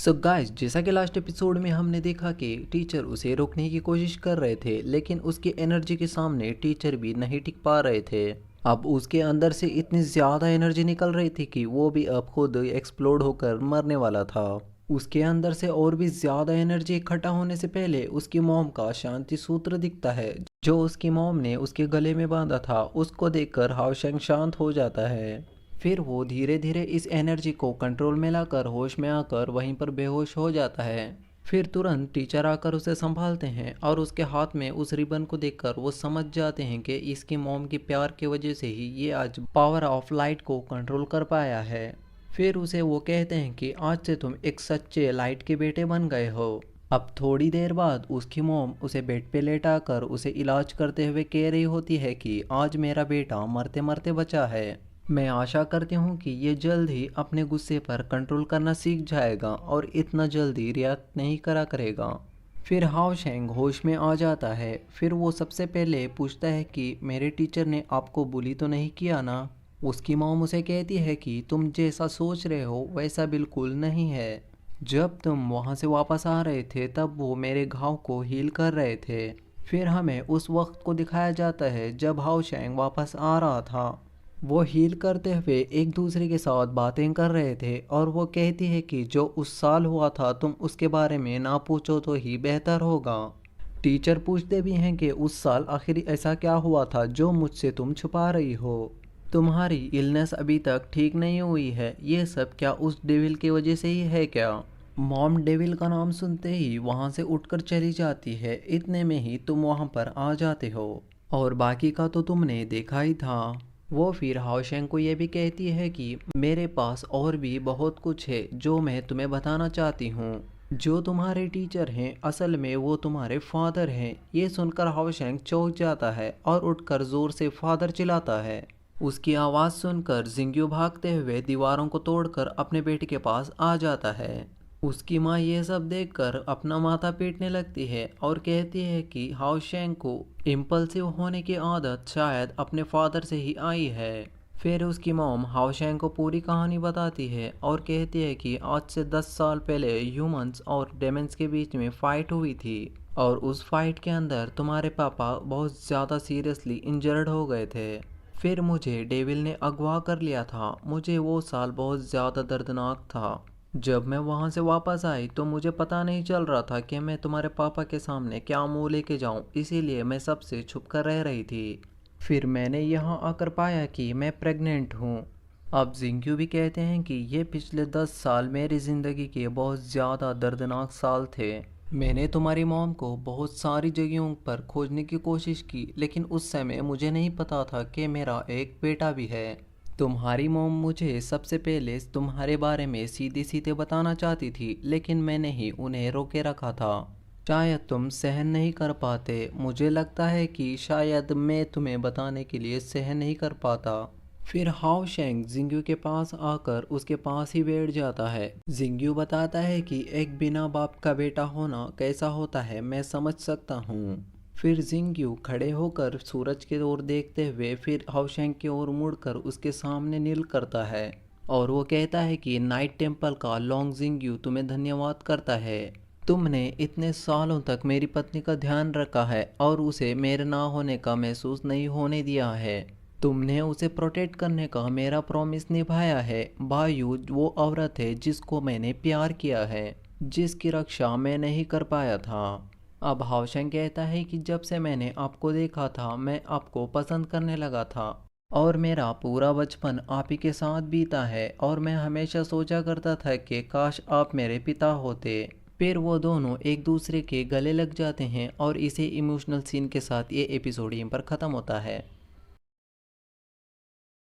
So guys, जैसा कि last episode में हमने देखा कि टीचर उसे रोकने की कोशिश कर रहे थे, लेकिन उसकी एनर्जी के सामने टीचर भी नहीं टिक पा रहे थे। अब उसके अंदर से इतनी ज़्यादा एनर्जी निकल रही थी कि वो भी अब खुद एक्सप्लोड होकर मरने वाला था। उसके अंदर से और भी ज़्यादा एनर्जी इकट्ठा होने से पहले उसकी मॉम का शांति सूत्र दिखता है, जो उसकी मॉम ने उसके गले में बांधा था। उसको देखकर हाओशेंग शांत हो जाता है। फिर वो धीरे धीरे इस एनर्जी को कंट्रोल में लाकर होश में आकर वहीं पर बेहोश हो जाता है। फिर तुरंत टीचर आकर उसे संभालते हैं और उसके हाथ में उस रिबन को देखकर वो समझ जाते हैं कि इसकी मॉम की प्यार की वजह से ही ये आज पावर ऑफ लाइट को कंट्रोल कर पाया है। फिर उसे वो कहते हैं कि आज से तुम एक सच्चे लाइट के बेटे बन गए हो। अब थोड़ी देर बाद उसकी मॉम उसे बेड पे लेटाकर उसे इलाज करते हुए कह रही होती है कि आज मेरा बेटा मरते मरते बचा है। मैं आशा करती हूँ कि ये जल्द ही अपने गुस्से पर कंट्रोल करना सीख जाएगा और इतना जल्दी रिएक्ट नहीं करा करेगा। फिर हाओशेंग होश में आ जाता है। फिर वो सबसे पहले पूछता है कि मेरे टीचर ने आपको बुली तो नहीं किया ना। उसकी मॉम उसे कहती है कि तुम जैसा सोच रहे हो वैसा बिल्कुल नहीं है। जब तुम वहाँ से वापस आ रहे थे तब वो मेरे घाव को हील कर रहे थे। फिर हमें उस वक्त को दिखाया जाता है जब हाओशेंग वापस आ रहा था। वो हील करते हुए एक दूसरे के साथ बातें कर रहे थे और वो कहती है कि जो उस साल हुआ था तुम उसके बारे में ना पूछो तो ही बेहतर होगा। टीचर पूछते भी हैं कि उस साल आखिर ऐसा क्या हुआ था जो मुझसे तुम छुपा रही हो। तुम्हारी इलनेस अभी तक ठीक नहीं हुई है, ये सब क्या उस डेविल की वजह से ही है क्या। मॉम डेविल का नाम सुनते ही वहाँ से उठकर चली जाती है। इतने में ही तुम वहाँ पर आ जाते हो और बाकी का तो तुमने देखा ही था। वो फिर हाओशेंग को ये भी कहती है कि मेरे पास और भी बहुत कुछ है जो मैं तुम्हें बताना चाहती हूँ। जो तुम्हारे टीचर हैं असल में वो तुम्हारे फादर हैं। ये सुनकर हाओशेंग चौंक जाता है और उठकर जोर से फादर चिल्लाता है। उसकी आवाज़ सुनकर जिंग्यू भागते हुए दीवारों को तोड़कर अपने बेटे के पास आ जाता है। उसकी माँ ये सब देखकर अपना माथा पीटने लगती है और कहती है कि हाओशेंग को इम्पल्सिव होने की आदत शायद अपने फादर से ही आई है। फिर उसकी मॉम हाओशेंग को पूरी कहानी बताती है और कहती है कि आज से 10 साल पहले ह्यूमंस और डेमन्स के बीच में फ़ाइट हुई थी और उस फाइट के अंदर तुम्हारे पापा बहुत ज़्यादा सीरियसली इंजर्ड हो गए थे। फिर मुझे डेविल ने अगवा कर लिया था। मुझे वो साल बहुत ज़्यादा दर्दनाक था। जब मैं वहाँ से वापस आई तो मुझे पता नहीं चल रहा था कि मैं तुम्हारे पापा के सामने क्या मुंह लेके जाऊँ, इसीलिए मैं सबसे छुप कर रह रही थी। फिर मैंने यहाँ आकर पाया कि मैं प्रेग्नेंट हूँ। अब जिंक्यू भी कहते हैं कि ये पिछले 10 साल मेरी ज़िंदगी के बहुत ज़्यादा दर्दनाक साल थे। मैंने तुम्हारी मॉम को बहुत सारी जगहों पर खोजने की कोशिश की, लेकिन उस समय मुझे नहीं पता था कि मेरा एक बेटा भी है। तुम्हारी मॉम मुझे सबसे पहले तुम्हारे बारे में सीधे सीधे बताना चाहती थी, लेकिन मैंने ही उन्हें रोके रखा था। शायद तुम सहन नहीं कर पाते। मुझे लगता है कि शायद मैं तुम्हें बताने के लिए सहन नहीं कर पाता। फिर हाओशेंग जिंग्यू के पास आकर उसके पास ही बैठ जाता है। जिंग्यू बताता है कि एक बिना बाप का बेटा होना कैसा होता है मैं समझ सकता हूँ। फिर जिंग्यू खड़े होकर सूरज की ओर देखते हुए फिर हाओशेंग की ओर मुड़कर उसके सामने नील करता है और वो कहता है कि नाइट टेम्पल का लॉन्ग जिंग्यू तुम्हें धन्यवाद करता है। तुमने इतने सालों तक मेरी पत्नी का ध्यान रखा है और उसे मेरे ना होने का महसूस नहीं होने दिया है। तुमने उसे प्रोटेक्ट करने का मेरा प्रॉमिस निभाया है। बायू वो औरत है जिसको मैंने प्यार किया है, जिसकी रक्षा मैं नहीं कर पाया था। अब हाओशेंग कहता है कि जब से मैंने आपको देखा था मैं आपको पसंद करने लगा था और मेरा पूरा बचपन आप ही के साथ बीता है और मैं हमेशा सोचा करता था कि काश आप मेरे पिता होते। फिर वो दोनों एक दूसरे के गले लग जाते हैं और इसी इमोशनल सीन के साथ ये एपिसोड यहीं पर ख़त्म होता है।